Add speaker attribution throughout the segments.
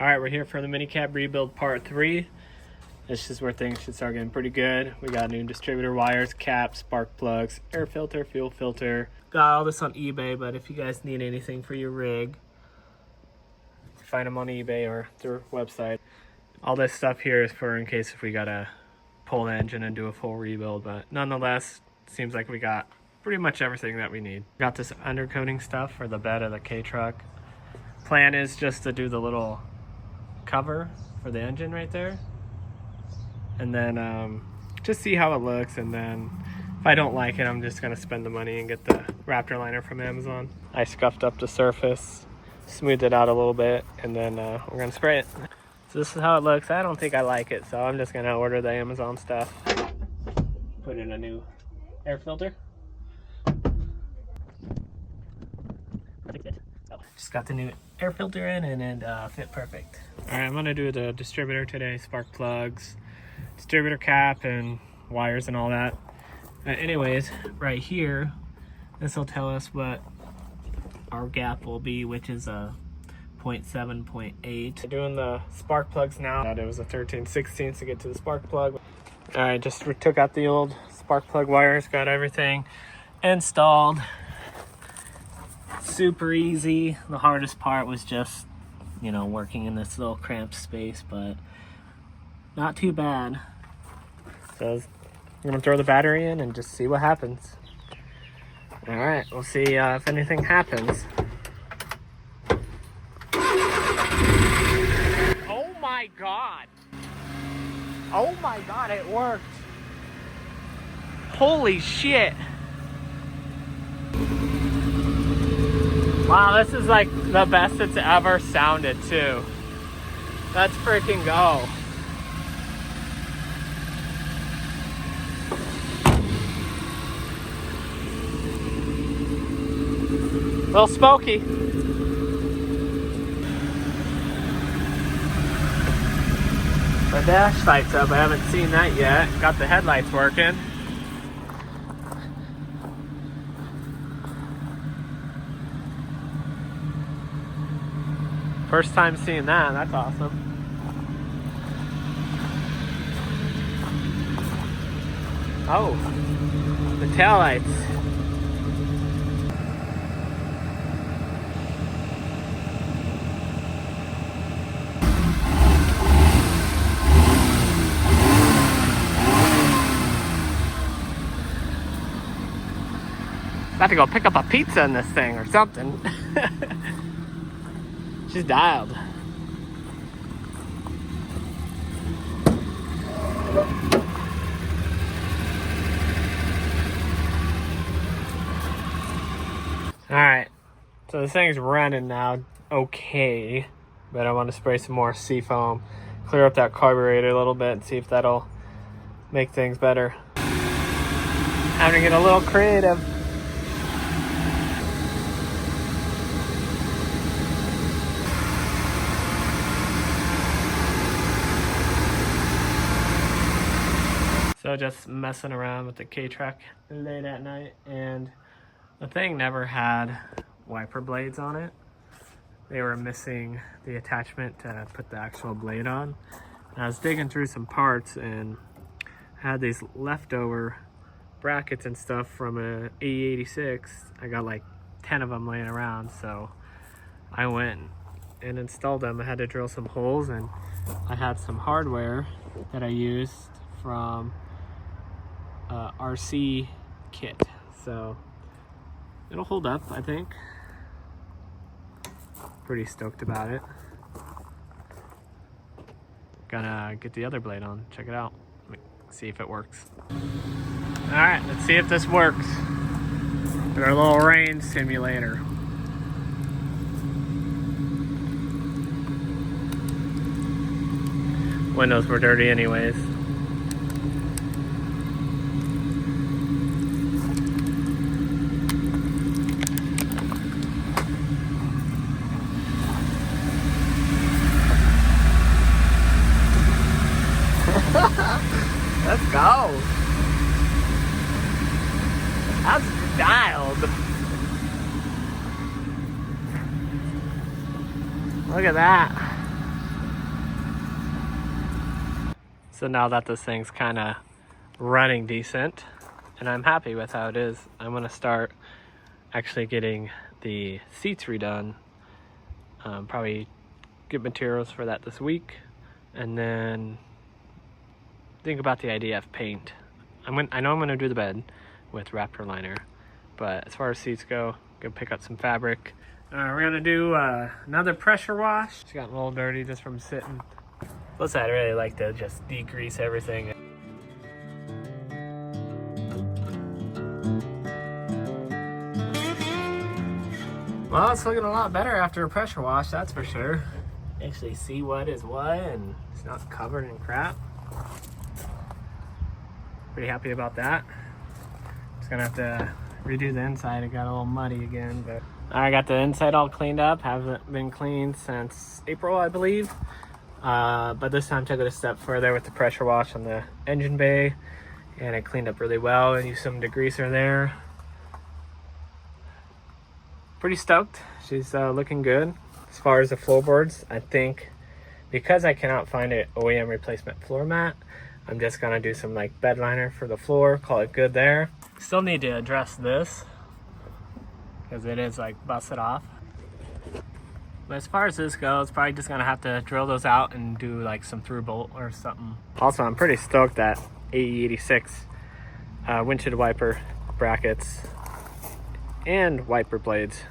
Speaker 1: Alright, we're here for the Minicab rebuild part 3. This is where things should start getting pretty good. We got new distributor wires, caps, spark plugs, air filter, fuel filter. Got all this on eBay, but if you guys need anything for your rig, find them on eBay or their website. All this stuff here is for in case if we gotta pull the engine and do a full rebuild, but nonetheless, seems like we got pretty much everything that we need. Got this undercoating stuff for the bed of the K-truck. Plan is just to do the little cover for the engine right there, and then just see how it looks, and then if I don't like it, I'm just gonna spend the money and get the Raptor liner from Amazon. I scuffed up the surface, smoothed it out a little bit, and then we're gonna spray it. So this is how it looks. I don't think I like it, so I'm just gonna order the Amazon stuff. Put in a new air filter. Just got the new air filter in, and it fit perfect. All right, I'm gonna do the distributor today, spark plugs, distributor cap, and wires and all that. Anyways, right here, this will tell us what our gap will be, which is a 0.7, 0.8. Doing the spark plugs now. It was a 13/16 to get to the spark plug. All right, just took out the old spark plug wires, got everything installed. Super easy. The hardest part was just, you know, working in this little cramped space, but not too bad. So I'm gonna throw the battery in and just see what happens. All right, we'll see if anything happens. Oh my God. Oh my God, it worked. Holy shit. Wow, this is like the best it's ever sounded too. Let's freaking go. A little smoky. The dash light's up, I haven't seen that yet. Got the headlights working. First time seeing that, that's awesome. Oh, the taillights. About to go pick up a pizza in this thing or something. She's dialed. Alright, so this thing's running now okay, but I want to spray some more seafoam, clear up that carburetor a little bit and see if that'll make things better. Having to get a little creative. So just messing around with the K-truck late at night, and the thing never had wiper blades on it. They were missing the attachment to put the actual blade on. And I was digging through some parts and had these leftover brackets and stuff from a E86. I got like 10 of them laying around, so I went and installed them. I had to drill some holes, and I had some hardware that I used from RC kit, so it'll hold up, I think. Pretty stoked about it. Gonna get the other blade on, check it out, see if it works. All right, let's see if this works. Our little rain simulator. Windows were dirty anyways. Let's go. That's dialed. Look at that. So now that this thing's kind of running decent and I'm happy with how it is, I'm gonna start actually getting the seats redone. Probably get materials for that this week, and then think about the idea of paint. I know I'm gonna do the bed with Raptor liner, but as far as seats go, go pick up some fabric. We're gonna do another pressure wash. It's gotten a little dirty just from sitting. Plus, I'd really like to just degrease everything. Well, it's looking a lot better after a pressure wash, that's for sure. Actually see what is what, and it's not covered in crap. Pretty happy about that. Just gonna have to redo the inside. It got a little muddy again, but I got the inside all cleaned up. Haven't been cleaned since April, I believe. But this time took it a step further with the pressure wash on the engine bay, and it cleaned up really well. And used some degreaser there. Pretty stoked. She's looking good. As far as the floorboards, I think because I cannot find an OEM replacement floor mat, I'm just gonna do some like bed liner for the floor, call it good there. Still need to address this because it is like busted off. But as far as this goes, probably just gonna have to drill those out and do like some through bolt or something. Also, I'm pretty stoked that AE86 windshield wiper brackets and wiper blades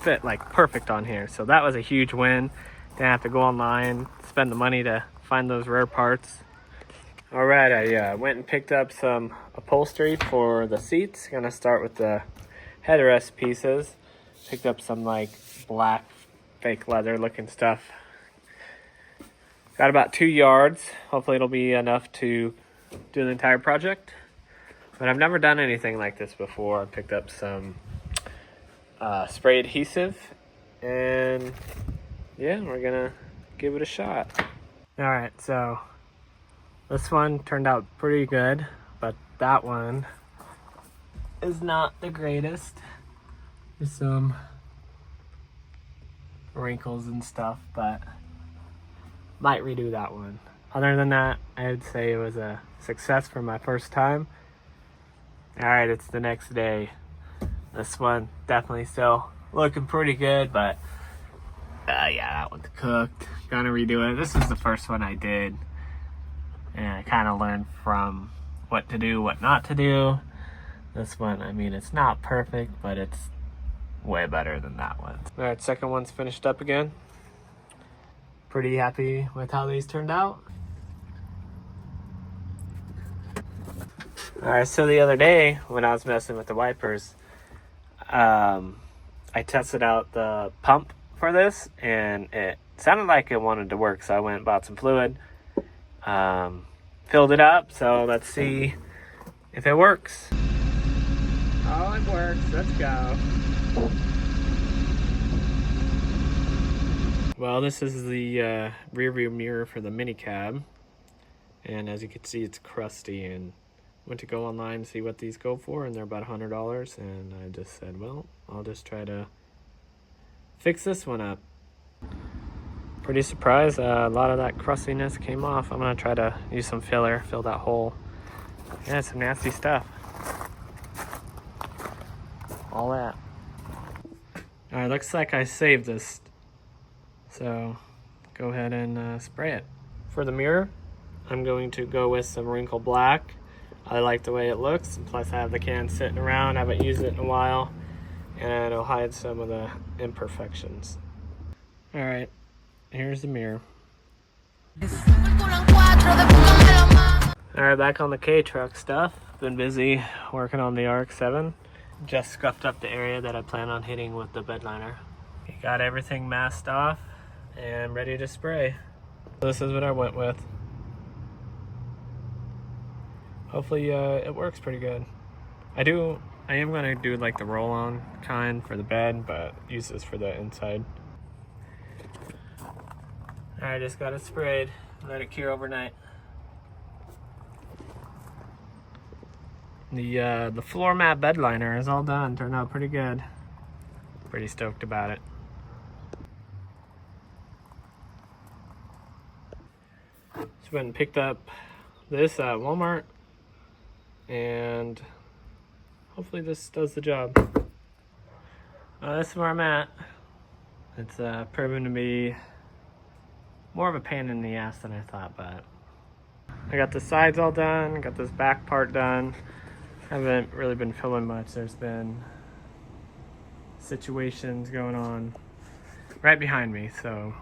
Speaker 1: fit like perfect on here. So that was a huge win. Didn't have to go online, spend the money to find those rare parts. All right, I went and picked up some upholstery for the seats. Gonna start with the headrest pieces. Picked up some like black fake leather looking stuff. Got about 2 yards. Hopefully it'll be enough to do the entire project. But I've never done anything like this before. I picked up some spray adhesive, and yeah, we're gonna give it a shot. All right, so this one turned out pretty good, but that one is not the greatest. There's some wrinkles and stuff, but might redo that one. Other than that, I would say it was a success for my first time. All right, it's the next day. This one definitely still looking pretty good, but yeah, that one's cooked. Gonna redo it. This is the first one I did, and I kind of learned from what to do, what not to do. This one, I mean, it's not perfect, but it's way better than that one. All right, second one's finished up again. Pretty happy with how these turned out. All right, so the other day when I was messing with the wipers, I tested out the pump for this, and it sounded like it wanted to work, so I went and bought some fluid, filled it up, so let's see if it works. Oh, it works. Let's go. Well, this is the rear view mirror for the Minicab, and as you can see, it's crusty, and went to go online and see what these go for, and they're about $100, and I just said, well, I'll just try to fix this one up. Pretty surprised, a lot of that crustiness came off. I'm gonna try to use some filler, fill that hole. Yeah, some nasty stuff. All that. All right, looks like I saved this, so go ahead and spray it. For the mirror, I'm going to go with some wrinkle black. I like the way it looks, and plus I have the can sitting around, I haven't used it in a while, and it'll hide some of the imperfections. All right, here's the mirror. All right, back on the K-Truck stuff. Been busy working on the RX-7. Just scuffed up the area that I plan on hitting with the bed liner. Got everything masked off and ready to spray. This is what I went with. Hopefully it works pretty good. I am gonna do like the roll-on kind for the bed, but use this for the inside. I just got it sprayed. Let it cure overnight. The floor mat bed liner is all done. Turned out pretty good. Pretty stoked about it. As went and picked up this at Walmart, and hopefully this does the job. This is where I'm at. It's proven to be more of a pain in the ass than I thought, but I got the sides all done, got this back part done. Haven't really been filming much. There's been situations going on right behind me, so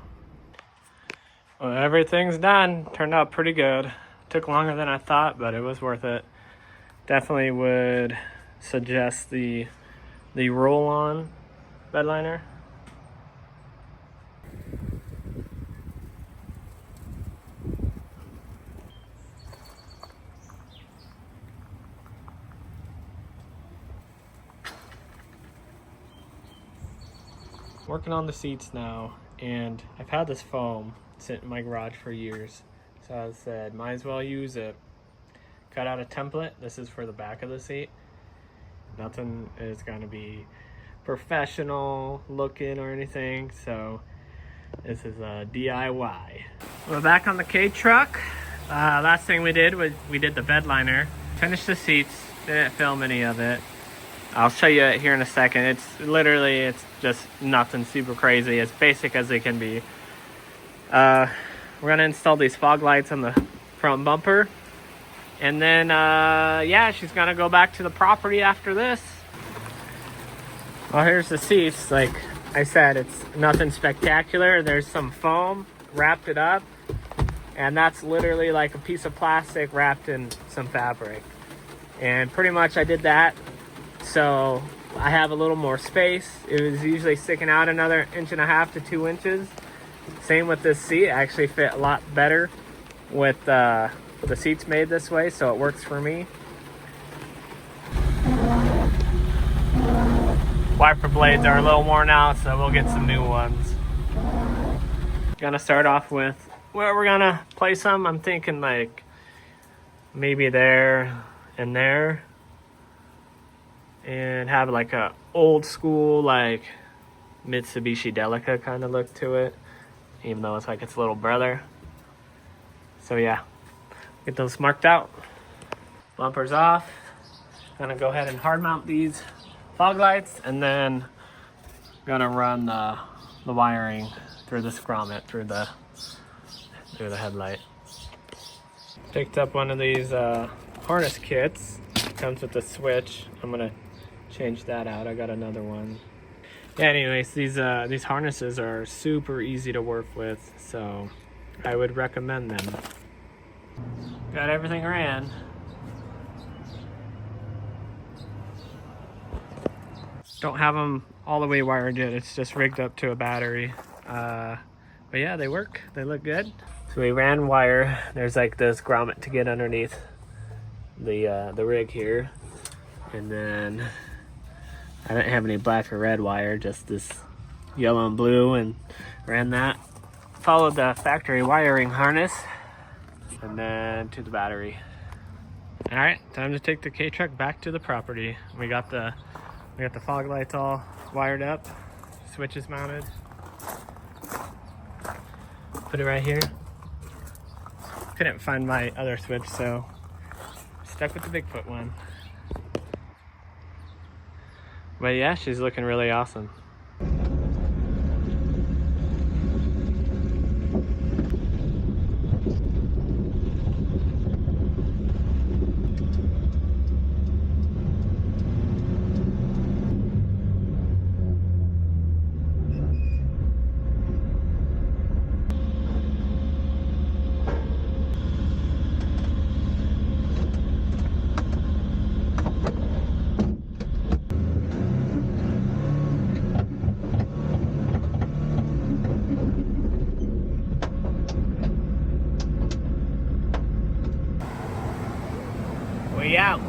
Speaker 1: well, everything's done. Turned out pretty good. Took longer than I thought, but it was worth it. Definitely would suggest the roll-on bed liner. Working on the seats now, and I've had this foam sit in my garage for years, so I said might as well use it. Cut out a template. This is for the back of the seat. Nothing is going to be professional looking or anything, so this is a DIY. We're back on the K truck. Last thing we did was we did the bed liner, finished the seats, didn't film any of it. I'll show you it here in a second. It's just nothing super crazy, as basic as it can be. We're gonna install these fog lights on the front bumper, and then yeah, she's gonna go back to the property after this. Well, here's the seats. Like I said, it's nothing spectacular. There's some foam, wrapped it up, and that's literally like a piece of plastic wrapped in some fabric. And pretty much I did that, so I have a little more space. It was usually sticking out another 1.5 to 2 inches. Same with this seat. It actually fit a lot better with the seats made this way, so it works for me. Wiper blades are a little worn out, so we'll get some new ones. Gonna start off with where we're gonna place them. I'm thinking like maybe there and there, and have like a old school like Mitsubishi Delica kind of look to it, even though it's like its little brother. So yeah, get those marked out. Bumpers off. Gonna go ahead and hard mount these fog lights, and then gonna run the wiring through this grommet through the headlight. Picked up one of these harness kits. Comes with a switch. I'm gonna change that out. I got another one. Yeah, anyways, these harnesses are super easy to work with, so I would recommend them. Got everything ran. Don't have them all the way wired yet. It's just rigged up to a battery. But yeah, they work. They look good. So we ran wire. There's like this grommet to get underneath the rig here, and then I didn't have any black or red wire, just this yellow and blue, and ran that. Followed the factory wiring harness, and then to the battery. All right, time to take the K-Truck back to the property. We got the fog lights all wired up, switches mounted. Put it right here. Couldn't find my other switch, so stuck with the Bigfoot one. But yeah, she's looking really awesome. We out.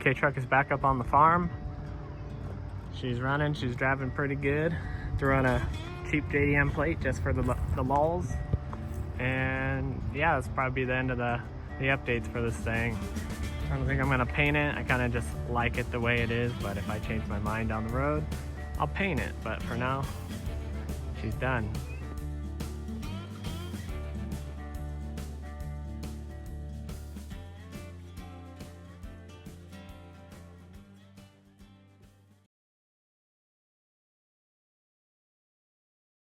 Speaker 1: K-Truck is back up on the farm. She's running, she's driving pretty good. Threw on a cheap JDM plate just for the lulls. And yeah, that's probably the end of the updates for this thing. I don't think I'm gonna paint it. I kind of just like it the way it is, but if I change my mind down the road, I'll paint it. But for now, she's done.